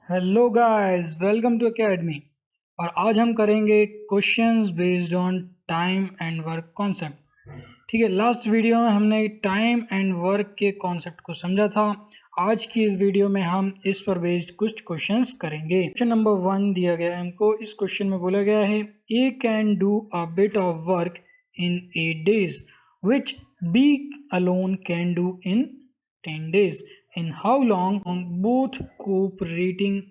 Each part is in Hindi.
Hello guys, welcome to academy. और आज हम करेंगे questions based on time and work concept. ठीक है, लास्ट वीडियो में हमने टाइम एंड वर्क के कॉन्सेप्ट को समझा था। आज की इस वीडियो में हम इस पर बेस्ड कुछ क्वेश्चंस करेंगे। क्वेश्चन नंबर 1 दिया गया है हमको। इस क्वेश्चन में बोला गया है A can do a bit of work in 8 days which B alone can do in 10 days. In how long both cooperating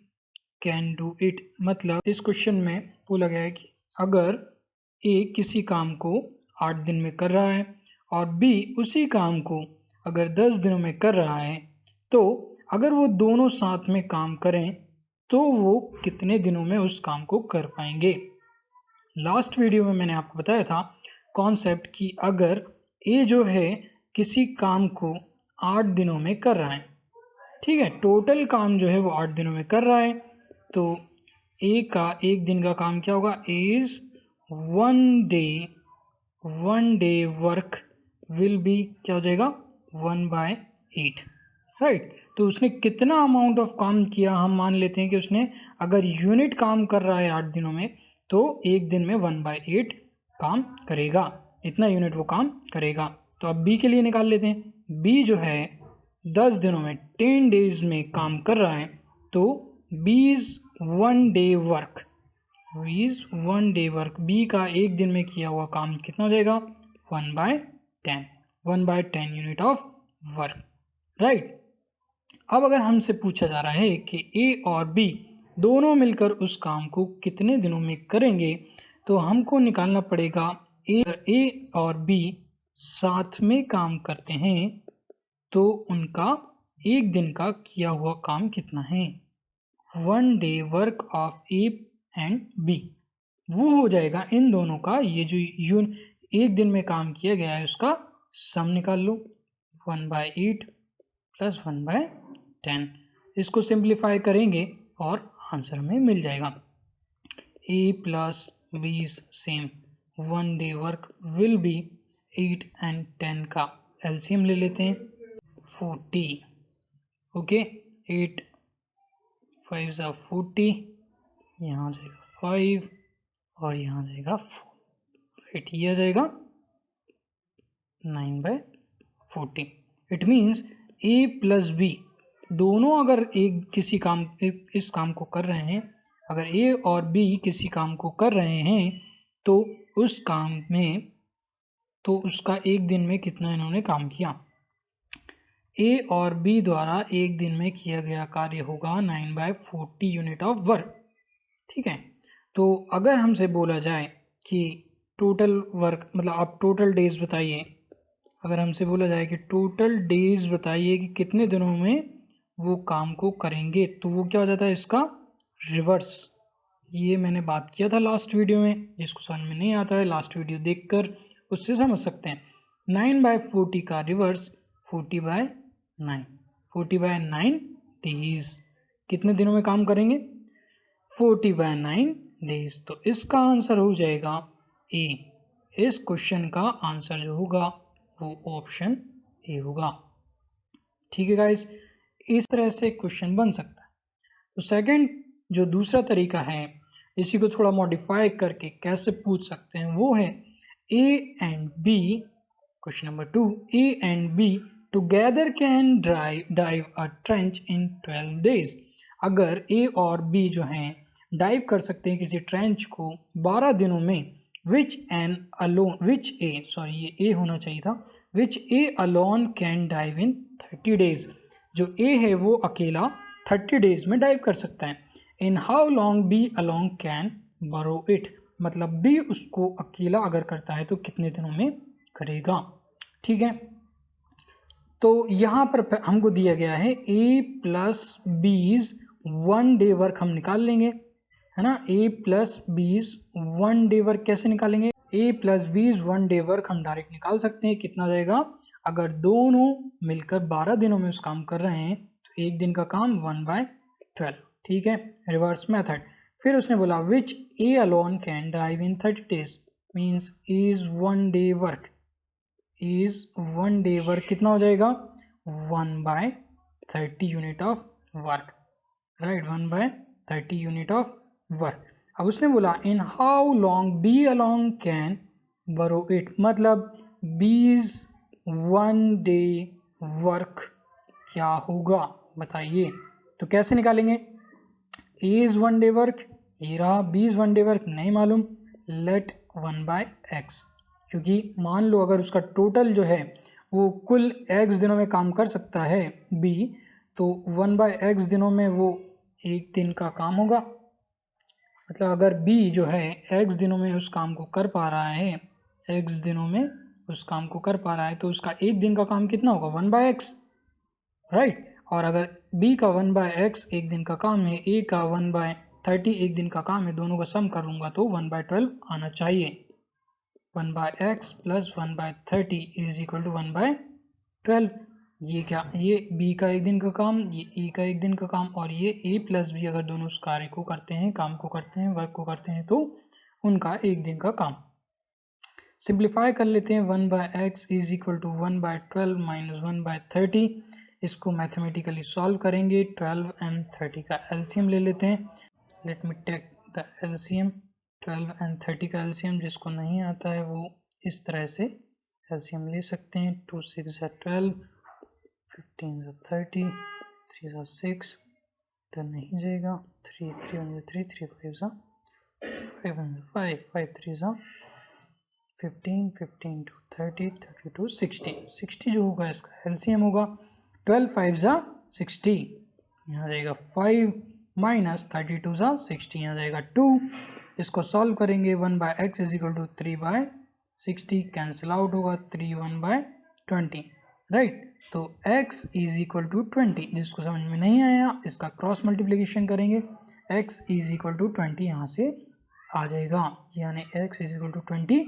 can do it? मतलब इस क्वेश्चन में बोला गया है कि अगर ए किसी काम को 8 दिन में कर रहा है और बी उसी काम को अगर 10 दिनों में कर रहा है, तो अगर वो दोनों साथ में काम करें तो वो कितने दिनों में उस काम को कर पाएंगे। लास्ट वीडियो में मैंने आपको बताया था कॉन्सेप्ट कि अगर ए जो है किसी काम को 8 दिनों में कर रहा है, ठीक है, टोटल काम जो है वो 8 दिनों में कर रहा है, तो ए का एक दिन का काम क्या होगा? Is one day work will B क्या हो जाएगा? 1/8, राइट। तो उसने कितना अमाउंट ऑफ काम किया, हम मान लेते हैं कि उसने अगर यूनिट काम कर रहा है 8 दिनों में, तो एक दिन में 1/8 काम करेगा, इतना यूनिट वो काम करेगा। तो अब बी के लिए निकाल लेते हैं। बी जो है 10 दिनों में 10 डेज में काम कर रहा है, तो बीज वन डे वर्क बी का एक दिन में किया हुआ काम कितना हो जाएगा? 1/10 यूनिट ऑफ वर्क, राइट। अब अगर हमसे पूछा जा रहा है कि ए और बी दोनों मिलकर उस काम को कितने दिनों में करेंगे, तो हमको निकालना पड़ेगा ए और बी साथ में काम करते हैं तो उनका एक दिन का किया हुआ काम कितना है? 1 day work of A and B, वो हो जाएगा इन दोनों का, ये जो एक दिन में काम किया गया है उसका सम निकाल लो। 1/8 प्लस 1/10, इसको सिंप्लीफाई करेंगे और आंसर में मिल जाएगा A plus B same. 1 day work will be 8 and 10 का एलसीएम ले लेते हैं 40। ओके, 8 5 सा 40, यहाँ आ जाएगा 5 और यहाँ आ जाएगा 4, राइट। ये आ जाएगा 9/40। It means A plus B दोनों अगर इस काम को कर रहे हैं, अगर ए और बी किसी काम को कर रहे हैं, तो उस काम में तो उसका एक दिन में कितना इन्होंने काम किया। ए और बी द्वारा एक दिन में किया गया कार्य होगा 9/40 यूनिट ऑफ वर्क, ठीक है। तो अगर हमसे बोला जाए कि टोटल वर्क मतलब आप टोटल डेज बताइए, अगर हमसे बोला जाए कि टोटल डेज बताइए कि कितने दिनों में वो काम को करेंगे, तो वो क्या हो जाता है इसका रिवर्स। ये मैंने बात किया था लास्ट वीडियो में, जिसको समझ में नहीं आता है लास्ट वीडियो देखकर उससे समझ सकते हैं। 9/40 का रिवर्स 40/9, 40/9 डेज कितने दिनों में काम करेंगे? 40/9 डेज। तो इसका आंसर हो जाएगा ए। इस क्वेश्चन का आंसर जो होगा वो ऑप्शन ए होगा, ठीक है गाइस। इस तरह से क्वेश्चन बन सकता है। तो सेकंड जो दूसरा तरीका है, इसी को थोड़ा मॉडिफाई करके कैसे पूछ सकते हैं, वो है A and B. Question number 2, A and B together can dive a trench in 12 days। अगर ए और बी जो हैं डाइव कर सकते हैं किसी ट्रेंच को 12 दिनों में, विच ए होना चाहिए था, which A alone can dive in 30 days। जो ए है वो अकेला 30 डेज में डाइव कर सकता है। In how long B alone can burrow it, मतलब बी उसको अकेला अगर करता है तो कितने दिनों में करेगा, ठीक है। तो यहाँ पर हमको दिया गया है ए प्लस बीज 1 डे वर्क, हम निकाल लेंगे, है ना। ए प्लस बीज 1 डे वर्क कैसे निकालेंगे? ए प्लस बीज 1 डे वर्क हम डायरेक्ट निकाल सकते हैं। कितना जाएगा? अगर दोनों मिलकर 12 दिनों में उस काम कर रहे हैं तो एक दिन का काम 1/12, ठीक है, रिवर्स मेथड। फिर उसने बोला which A alone can dive in 30 days, means is 1 day work, कितना हो जाएगा? 1/30 unit of work, right, 1/30 unit of work. अब उसने बोला in how long B alone can borrow it, मतलब बीज 1 डे वर्क क्या होगा बताइए। तो कैसे निकालेंगे, ए इज 1 डे वर्क, ये रहा, बी इज 1 डे वर्क नहीं मालूम, लेट 1/x, क्योंकि मान लो अगर उसका टोटल जो है वो कुल x दिनों में काम कर सकता है b, तो 1/x दिनों में वो एक दिन का काम होगा। मतलब अगर b जो है x दिनों में उस काम को कर पा रहा है, x दिनों में उस काम को कर पा रहा है, तो उसका एक दिन का काम कितना होगा 1/x, राइट। और अगर b का 1/x एक दिन का काम है, a का 1/30 एक दिन का काम है, दोनों का सम करूंगा तो 1/12 आना चाहिए। 1/x plus 1/30 is equal to 1/12। ये क्या, ये b का एक दिन का काम, ये a का एक दिन का काम, और ये a प्लस b अगर दोनों उस कार्य को करते हैं, काम को करते हैं, वर्क को करते हैं, तो उनका एक दिन का काम। सिंप्लीफाई कर लेते हैं, 1/x is equal to 1/12 minus 1/30। इसको मैथमेटिकली सॉल्व करेंगे, 12 एंड 30 का एलसीएम ले लेते हैं। Let me take the LCM, 12 and 30 का एलसीएम जिसको नहीं आता है वो इस तरह से एलसीएम ले सकते हैं। 2 6 12, 15 30, 3 6, इधर नहीं जाएगा, 3 3 3, 3 5 5 5 3 15, 15 to 30, 30 to 60, 60 जो होगा इसका एलसीएम होगा, 12 5 60, यहाँ जाएगा 5 माइनस 32 60, यहाँ जाएगा 2। इसको सॉल्व करेंगे, 1/x is equal to 3/60, cancel out होगा, 3 1/20, राइट। तो x इज इक्वल टू 20, जिसको समझ में नहीं आया इसका क्रॉस मल्टीप्लिकेशन करेंगे, x इज इक्वल टू 20 यहाँ से आ जाएगा, यानी x is equal to 20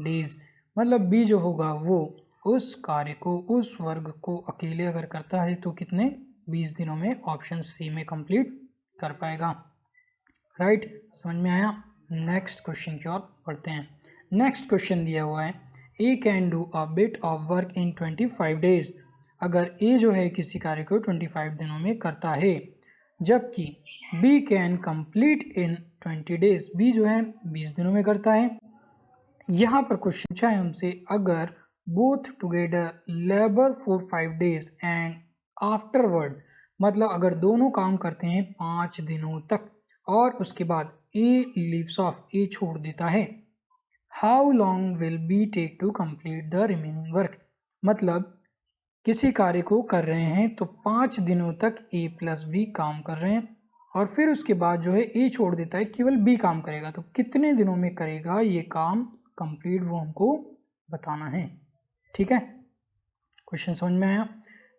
days. मतलब b जो होगा वो उस कार्य को, उस वर्ग को अकेले अगर करता है तो कितने 20 दिनों में ऑप्शन सी में कंप्लीट कर पाएगा, राइट। समझ में आया। नेक्स्ट क्वेश्चन की ओर बढ़ते हैं। नेक्स्ट क्वेश्चन दिया हुआ है A can do a bit of work in 25 days. अगर ए जो है किसी कार्य को 25 दिनों में करता है, जबकि B can complete in 20 days, B जो है 20 दिनों में करता है। यहाँ पर क्वेश्चन पूछा है हमसे, अगर both together labour for 5 days and afterward, मतलब अगर दोनों काम करते हैं 5 दिनों तक और उसके बाद ए लीव्स ऑफ, ए छोड़ देता है, how long will B take to complete the remaining work. मतलब किसी कार्य को कर रहे हैं तो 5 दिनों तक ए प्लस बी काम कर रहे हैं और फिर उसके बाद जो है ए छोड़ देता है, केवल बी काम करेगा, तो कितने दिनों में करेगा ये काम कंप्लीट, वो हमको बताना है, ठीक है। क्वेश्चन समझ में आया।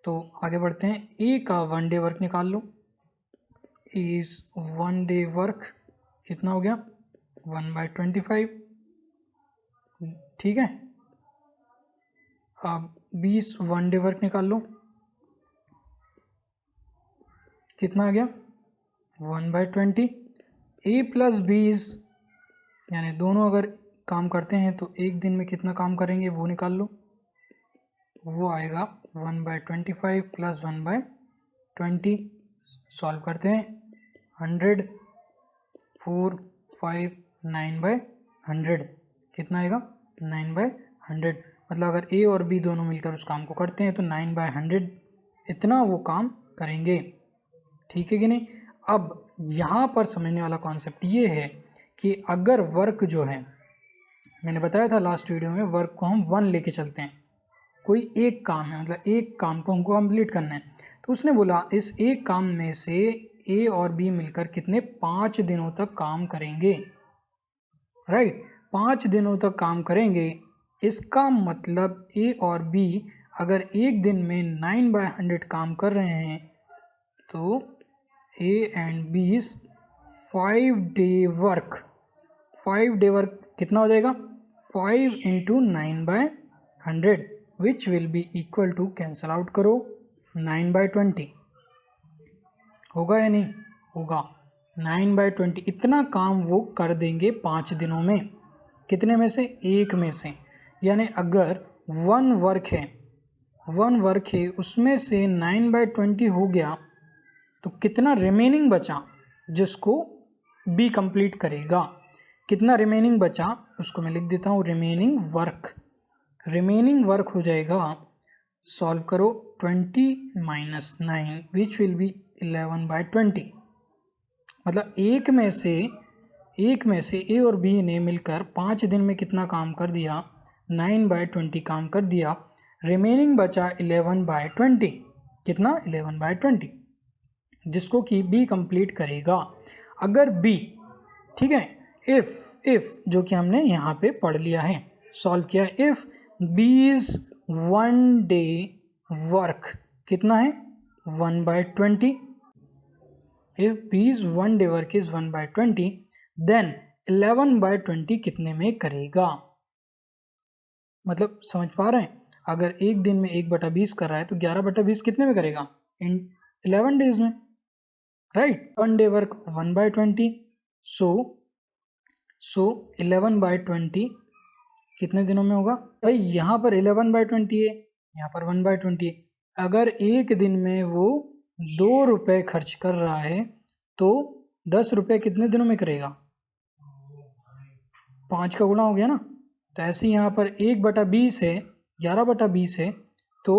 तो आगे बढ़ते हैं, ए का 1 डे वर्क निकाल लो, इज 1 डे वर्क कितना हो गया 1/25, ठीक है। अब 20 1 डे वर्क निकाल लो, कितना आ गया 1/20। ए प्लस बी यानी दोनों अगर काम करते हैं तो एक दिन में कितना काम करेंगे वो निकाल लो, वो आएगा 1/25 प्लस 1/20। सॉल्व करते हैं, 100 4 5 9/100, कितना आएगा 9/100। मतलब अगर ए और बी दोनों मिलकर उस काम को करते हैं तो 9/100 इतना वो काम करेंगे, ठीक है कि नहीं। अब यहाँ पर समझने वाला कॉन्सेप्ट ये है कि अगर वर्क जो है, मैंने बताया था लास्ट वीडियो में, वर्क को हम 1 लेके चलते हैं, कोई एक काम है, मतलब एक काम को हमको कंप्लीट करना है, तो उसने बोला इस एक काम में से ए और बी मिलकर कितने 5 दिनों तक काम करेंगे, राइट। 5 दिनों तक काम करेंगे, इसका मतलब ए और बी अगर एक दिन में 9/100 काम कर रहे हैं तो A and B 5 day work, 5 day work कितना हो जाएगा 5 into 9/100 which will be equal to, cancel out करो, 9/20 होगा या नहीं होगा, 9/20 इतना काम वो कर देंगे 5 दिनों में, कितने में से एक में से। यानी अगर 1 वर्क है उसमें से 9/20 हो गया तो कितना रिमेनिंग बचा जिसको बी कंप्लीट करेगा, कितना रिमेनिंग बचा उसको मैं लिख देता हूँ रिमेनिंग वर्क हो जाएगा, सॉल्व करो 20 माइनस 9 विच विल बी 11/20। मतलब एक में से ए और बी ने मिलकर 5 दिन में कितना काम कर दिया, 9/20 काम कर दिया, रिमेनिंग बचा 11/20, कितना 11/20 जिसको कि बी कंप्लीट करेगा। अगर बी, ठीक है, इफ जो कि हमने यहाँ पे पढ़ लिया है, सॉल्व किया, if B is 1 day work कितना है 1/20, if b is 1 day work is 1/20 then 11/20 कितने में करेगा। मतलब समझ पा रहे हैं, अगर एक दिन में 1/20 कर रहा है तो 11/20 कितने में करेगा, इन 11 डेज में, राइट। 1 डे वर्क 1/20, सो 11/20 कितने दिनों में होगा भाई, यहाँ पर 11/20 है, यहाँ पर 1/20 है। अगर एक दिन में वो 2 रुपए खर्च कर रहा है तो 10 रुपए कितने दिनों में करेगा, 5 का गुणा हो गया ना। तो ऐसे यहाँ पर 1/20 है, 11/20 है, तो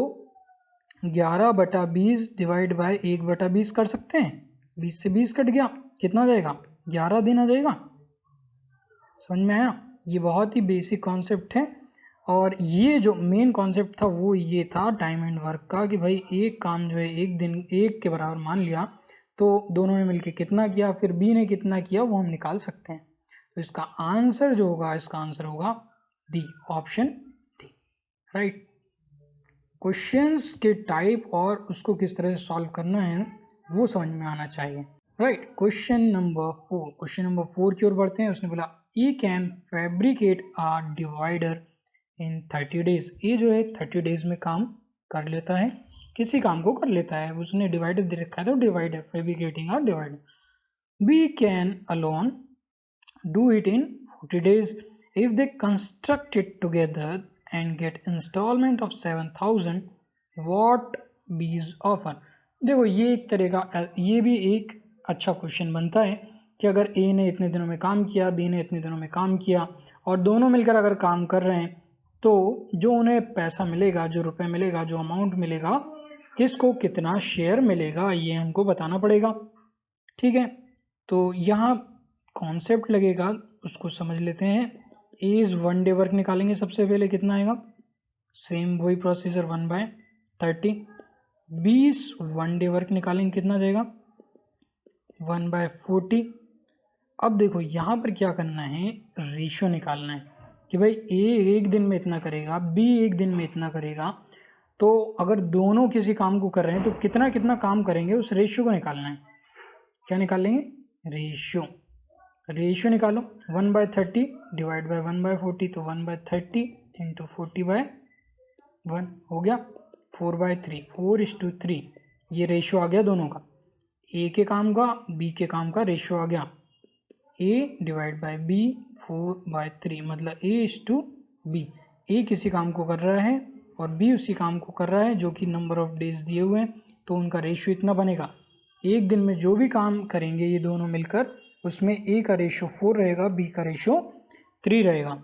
11/20 डिवाइड बाय 1/20 कर सकते हैं, 20 से 20 कट गया, कितना आ जाएगा 11 दिन आ जाएगा। समझ में आया, ये बहुत ही बेसिक कॉन्सेप्ट है। और ये जो मेन कॉन्सेप्ट था वो ये था टाइम एंड वर्क का, कि भाई एक काम जो है एक दिन एक के बराबर मान लिया तो दोनों ने मिलकर कितना किया, फिर बी ने कितना किया वो हम निकाल सकते हैं। तो इसका आंसर जो होगा, इसका आंसर होगा D, option D, right. Questions के टाइप और उसको किस तरह से सॉल्व करना है वो समझ में आना चाहिए, राइट। क्वेश्चन नंबर 4 की ओर बढ़ते हैं। उसने बोला E can fabricate a divider in 30 days. ये जो है 30 डेज में काम कर लेता है, किसी काम को कर लेता है। उसने डिवाइडर दे रखा है तो divider, fabricating a divider. We can alone do it in 40 days if they construct it together and get installment of 7,000 what bees offer। देखो ये एक तरह का, ये भी एक अच्छा क्वेश्चन बनता है कि अगर ए ने इतने दिनों में काम किया, बी ने इतने दिनों में काम किया और दोनों मिलकर अगर काम कर रहे हैं तो जो उन्हें पैसा मिलेगा, जो रुपए मिलेगा, जो अमाउंट मिलेगा, किसको कितना शेयर मिलेगा, ये हमको बताना पड़ेगा, ठीक है। तो यहाँ कॉन्सेप्ट लगेगा, उसको समझ लेते हैं। ए इज 1 डे वर्क निकालेंगे, सबसे पहले कितना आएगा, सेम वही प्रोसीजर 1/30। 20 1 डे वर्क निकालेंगे, कितना जाएगा 1/40। अब देखो यहाँ पर क्या करना है, रेशियो निकालना है कि भाई ए एक दिन में इतना करेगा, बी एक दिन में इतना करेगा, तो अगर दोनों किसी काम को कर रहे हैं तो कितना कितना काम करेंगे उस रेशियो को निकालना है। क्या निकाल लेंगे, रेशियो निकालो, 1/30 डिवाइड बाय 1/40, तो 1/30 इंटू 40/1 हो गया 4/3, 4:3। ये रेशियो आ गया दोनों का, ए के काम का बी के काम का रेशियो आ गया, ए डिवाइड बाय बी 4/3, मतलब A:B। ए किसी काम को कर रहा है और बी उसी काम को कर रहा है जो कि नंबर ऑफ डेज दिए हुए हैं, तो उनका रेशियो इतना बनेगा। एक दिन में जो भी काम करेंगे ये दोनों मिलकर, उसमें ए का रेशियो 4 रहेगा, बी का रेशियो 3 रहेगा।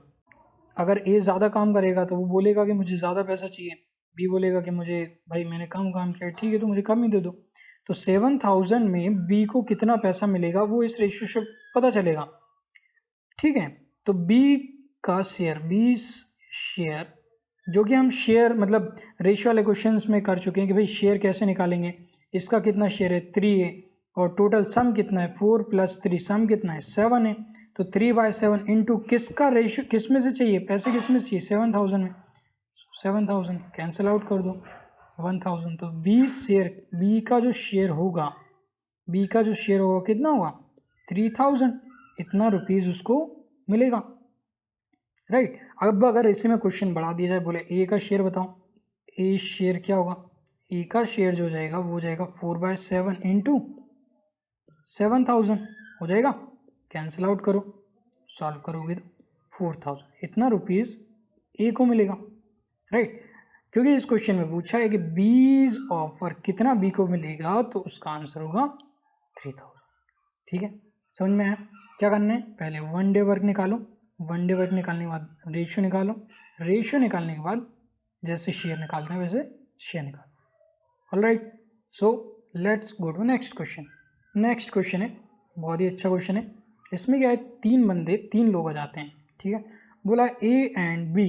अगर ए ज़्यादा काम करेगा तो वो बोलेगा कि मुझे ज़्यादा पैसा चाहिए, बी बोलेगा कि मुझे भाई मैंने कम काम किया, ठीक है तो मुझे कम ही दे दो। तो 7,000 में बी को कितना पैसा मिलेगा वो इस रेशियो से पता चलेगा, ठीक है। तो बी का शेयर, 20 शेयर, जो कि हम शेयर मतलब रेशियो वाले क्वेश्चंस में कर चुके हैं कि भाई शेयर कैसे निकालेंगे, इसका कितना शेयर है 3 है, और टोटल सम कितना है 4 + 3, सम कितना है 7 है। तो 3/7 इंटू किसका रेशियो, किस में से चाहिए पैसे, किस में से चाहिए 7,000 में, 7,000 कैंसिल आउट कर दो 1,000। तो 20 शेयर बी का जो शेयर होगा, बी का जो शेयर होगा कितना होगा 3,000, इतना रुपीज उसको मिलेगा, राइट। अब अगर इसी में क्वेश्चन बढ़ा दिया जाए, बोले ए का शेयर बताओ, ए शेयर क्या होगा, ए का शेयर जो जाएगा वो हो जाएगा 4/7 इंटू 7,000 हो जाएगा, कैंसिल आउट करो, सॉल्व करोगे तो 4,000, इतना रुपीज ए को मिलेगा, राइट। क्योंकि इस क्वेश्चन में पूछा है कि बीज ऑफ वर्क कितना बी को मिलेगा, तो उसका आंसर होगा 3000। ठीक है, समझ में आया? क्या करना है, पहले 1 डे वर्क निकालो, 1 डे वर्क निकालने के बाद रेशियो निकालो, रेशियो निकालने के बाद जैसे शेयर निकालना है वैसे शेयर निकालो। Alright, so let's go to next question. Next question है बहुत ही अच्छा क्वेश्चन है। इसमें क्या है, 3 लोग आ जाते हैं। ठीक है, बोला A and B,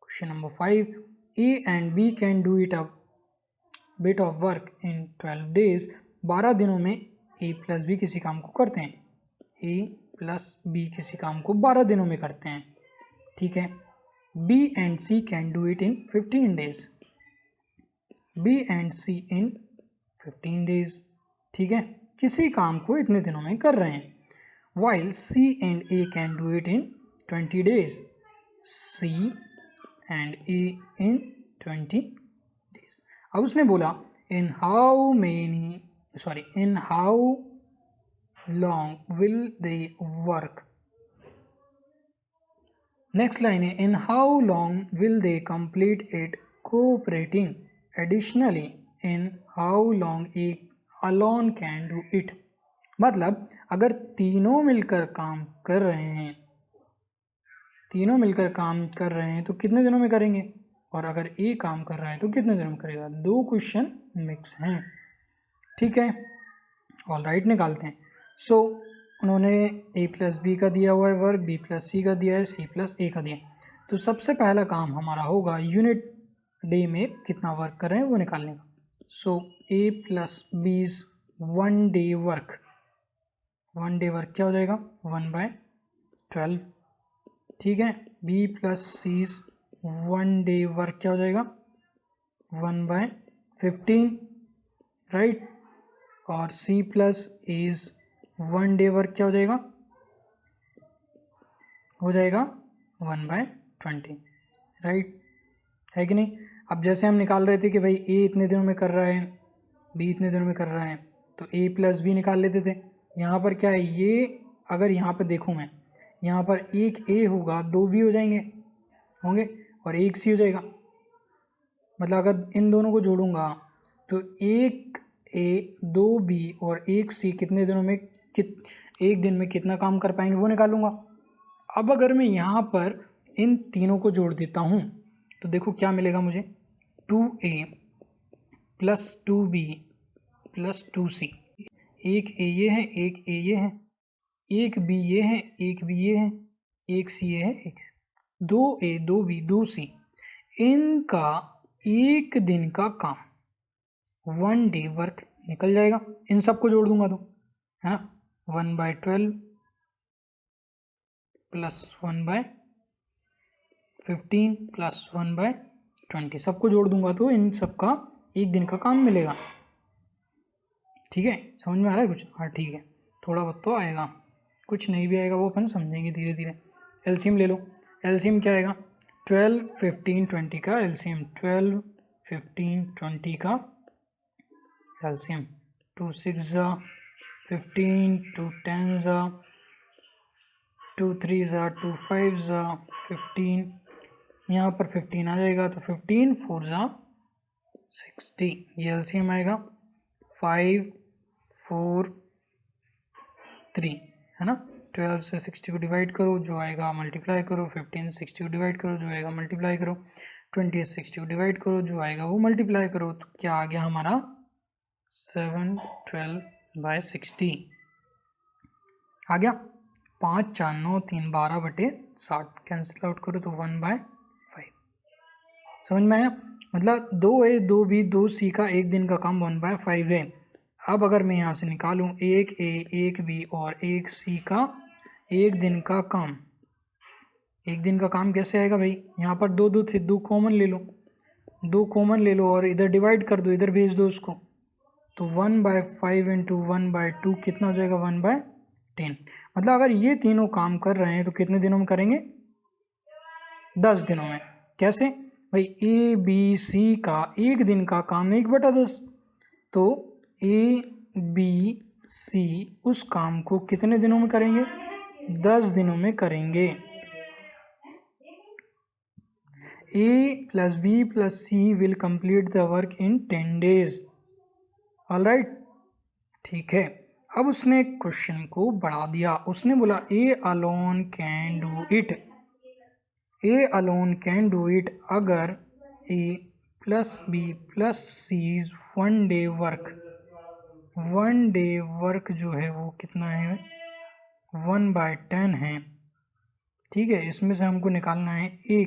question number 5, A and B can do it a bit of work in 12 days. 12 दिनों में ए प्लस बी किसी काम को करते हैं। ए प्लस बी किसी काम को 12 दिनों में करते हैं। ठीक है, B and C can do it in 15 days. B and C in 15 days. ठीक है, किसी काम को इतने दिनों में कर रहे हैं। while C and A can do it in 20 days. C and A in 20 days. अब उसने बोला in how long will they work. Next line है in how long will they complete it cooperating. Additionally, in how long A alone can do it. मतलब अगर तीनों मिलकर काम कर रहे हैं तो कितने दिनों में करेंगे, और अगर ए काम कर रहा है तो कितने दिनों में करेगा। 2 क्वेश्चन मिक्स हैं। ठीक है, ऑलराइट, निकालते हैं। सो उन्होंने ए प्लस बी का दिया हुआ है वर्क, बी प्लस सी का दिया है, सी प्लस ए का दिया है। तो सबसे पहला काम हमारा होगा यूनिट डे में कितना वर्क कर रहे हैं वो निकालने का। सो ए प्लस बीज 1 डे वर्क, 1 डे वर्क क्या हो जाएगा 1/12। ठीक है, B plus C 1 day work क्या हो जाएगा 1/15, राइट। और C plus is 1 day work क्या हो जाएगा 1/20, राइट है कि नहीं। अब जैसे हम निकाल रहे थे कि भाई ए इतने दिनों में कर रहा है, बी इतने दिनों में कर रहा है, तो ए प्लस बी निकाल लेते थे। यहाँ पर क्या है, ये अगर यहाँ पर देखूँ मैं, यहाँ पर एक ए होगा 2 बी हो होंगे और एक सी हो जाएगा। मतलब अगर इन दोनों को जोड़ूंगा तो एक ए 2 बी और एक सी कितने दिनों में एक दिन में कितना काम कर पाएंगे वो निकालूंगा। अब अगर मैं यहाँ पर इन तीनों को जोड़ देता हूँ तो देखो क्या मिलेगा मुझे, 2a plus 2b plus 2c। एक ए ये है, एक ए ये है, एक बी ये है, एक बी ये है, एक सी ये है, एक 2a 2b 2c, इनका एक दिन का काम 1 डे वर्क निकल जाएगा। इन सबको जोड़ दूंगा तो, है ना, 1/12 प्लस 1/15 प्लस 1/20, सबको जोड़ दूंगा तो इन सबका एक दिन का काम मिलेगा। ठीक है, समझ में आ रहा है कुछ? हाँ ठीक है, थोड़ा बहुत तो आएगा, कुछ नहीं भी आएगा वो अपन समझेंगे धीरे धीरे। एलसीएम ले लो, एलसीएम क्या आएगा 12, 15, 20 का एलसीएम, 12, 15, 20 का एलसीएम, 2 6 15, 2 10 2 3 2 5 15, यहाँ पर 15 आ जाएगा तो 15 4 60, ये एलसीएम आएगा 5 4 3, है ना। 12 से 60 को डिवाइड करो जो आएगा मल्टीप्लाई करो, 15 से 60 को डिवाइड करो जो आएगा मल्टीप्लाई करो, 20 से 60 को डिवाइड करो जो आएगा वो मल्टीप्लाई करो। तो क्या आ गया हमारा 712/60 आ गया। 5 4 9 3 12/60 कैंसिल आउट करो तो 1/5। समझ में आया? मतलब 2a 2b 2c का एक दिन का काम 1/5 है। अब अगर मैं यहाँ से निकालूं एक ए एक बी और एक सी का एक दिन का काम, एक दिन का काम कैसे आएगा भाई, यहाँ पर 2 2 थे, 2 कॉमन ले लो, 2 कॉमन ले लो और इधर डिवाइड कर दो, इधर भेज दो उसको, तो 1/5 इंटू 1/2 कितना हो जाएगा 1/10। मतलब अगर ये तीनों काम कर रहे हैं तो कितने दिनों में करेंगे 10 दिनों में। कैसे भाई, ए बी सी का एक दिन का काम 1/10, तो ए बी सी उस काम को कितने दिनों में करेंगे 10 दिनों में करेंगे। A plus B plus C will complete the work in 10 days. Alright, ठीक है। अब उसने क्वेश्चन को बढ़ा दिया, उसने बोला A alone can do it. A alone can do it अगर A plus B plus C's 1 day work, 1 day work जो है वो कितना है 1/10 है, ठीक है। इसमें से हमको निकालना है A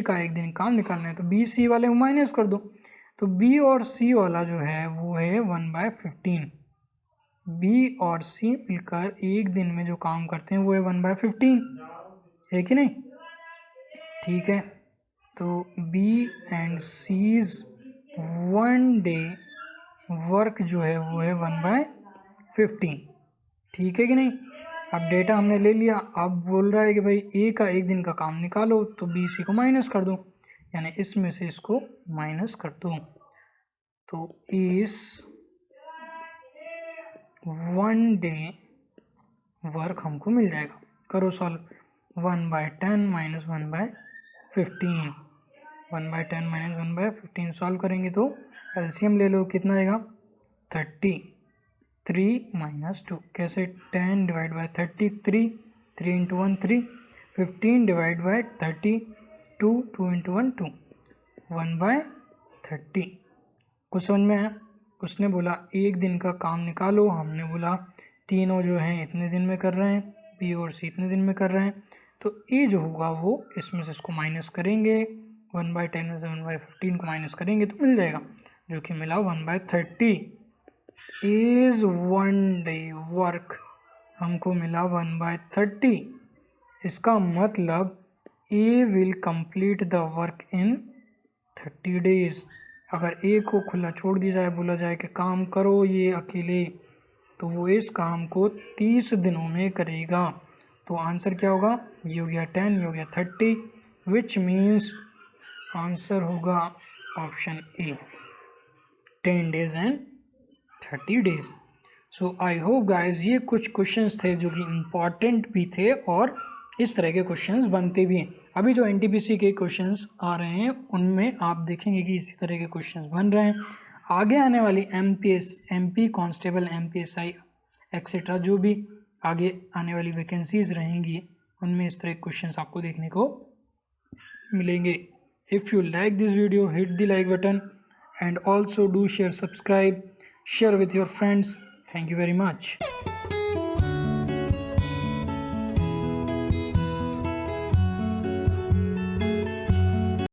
का एक दिन काम निकालना है, तो B C वाले को माइनस कर दो, तो B और C वाला जो है वो है 1/15। B और C मिलकर एक दिन में जो काम करते हैं वो है 1/15, है कि नहीं? ठीक है, तो B and C's 1 day work जो है वो है 1/15, ठीक है कि नहीं? अब डेटा हमने ले लिया, अब बोल रहा है कि भाई A का एक दिन का काम निकालो, तो B C को माइनस कर दो, यानी इसमें से इसको माइनस कर दो, तो इस 1 डे वर्क हमको मिल जाएगा। करो सॉल्व, 1/10 माइनस 1/15, 1/10 माइनस 1/15 सॉल्व करेंगे तो एलसीएम ले लो, कितना आएगा 30, 3 माइनस 2, कैसे 10 divide by 30, 3 into 1 3, 15 divide by 30, 2 into 1 2, 1/30। कुछ समझ में आया? उसने बोला एक दिन का काम निकालो, हमने बोला तीनों जो हैं इतने दिन में कर रहे हैं, बी और सी इतने दिन में कर रहे हैं, तो ए जो होगा वो इसमें से इसको माइनस करेंगे, 1/10 में से 1/15 को माइनस करेंगे तो मिल जाएगा, जो कि मिला 1/30 इज 1 डे वर्क, हमको मिला 1/30। इसका मतलब A will complete the work in 30 days. अगर ए को खुला छोड़ दिया जाए, बोला जाए कि काम करो ये अकेले, तो वो इस काम को 30 दिनों में करेगा, तो आंसर क्या होगा, ये हो गया 10, ये हो गया 30, विच मीन्स आंसर होगा option A, 10 days and 30 days. So I hope guys ये कुछ क्वेश्चंस थे जो कि इम्पॉर्टेंट भी थे और इस तरह के क्वेश्चंस बनते भी हैं। अभी जो एनटीपीसी के क्वेश्चंस आ रहे हैं उनमें आप देखेंगे कि इसी तरह के क्वेश्चंस बन रहे हैं। आगे आने वाली एमपी कांस्टेबल, एमपीएसआई एक्सेट्रा जो भी आगे आने वाली वैकेंसीज रहेंगी उनमें इस तरह के क्वेश्चंस आपको देखने को मिलेंगे। If you like this video, hit the like button and also do share, subscribe, share with your friends. Thank you very much.